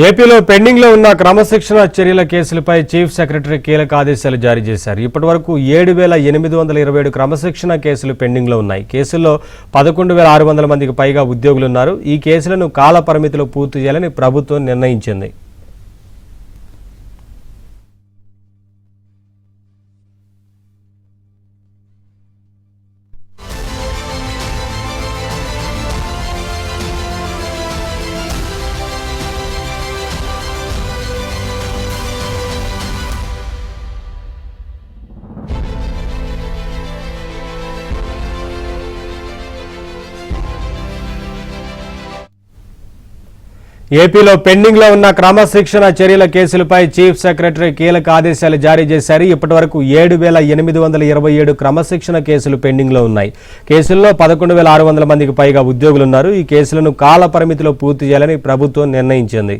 ఏపీలో పెండింగ్లో ఉన్న క్రమశిక్షణ చర్యల కేసులపై చీఫ్ సెక్రటరీ కీలక ఆదేశాలు జారీ చేశారు. ఇప్పటివరకు 7,827 క్రమశిక్షణ కేసులు పెండింగ్లో ఉన్నాయి. కేసుల్లో 11,600 మందికి పైగా ఉద్యోగులున్నారు. ఈ కేసులను కాల పరిమితిలో పూర్తి చేయాలని ప్రభుత్వం నిర్ణయించింది. ఏపీలో పెండింగ్లో ఉన్న క్రమశిక్షణ చర్యల కేసులపై చీఫ్ సెక్రటరీ కీలక ఆదేశాలు జారీ చేశారు. ఇప్పటివరకు 7,827 క్రమశిక్షణ కేసులు పెండింగ్లో ఉన్నాయి. కేసుల్లో 11,600 మందికి పైగా ఉద్యోగులున్నారు. ఈ కేసులను కాల పరిమితిలో పూర్తి చేయాలని ప్రభుత్వం నిర్ణయించింది.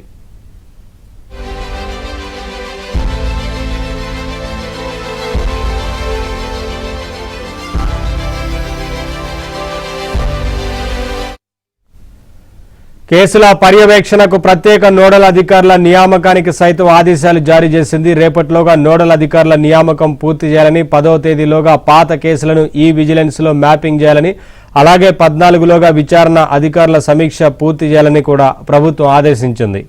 కేసుల పర్యవేక్షణకు ప్రత్యేక నోడల్ అధికారుల నియామకానికి సైతం ఆదేశాలు జారీ చేసింది. రేపటిలోగా నోడల్ అధికారుల నియామకం పూర్తి చేయాలని, 10వ తేదీలోగా పాత కేసులను ఈ విజిలెన్స్లో మ్యాపింగ్ చేయాలని, అలాగే 14లోగా విచారణ అధికారుల సమీక్ష పూర్తి చేయాలని కూడా ప్రభుత్వం ఆదేశించింది.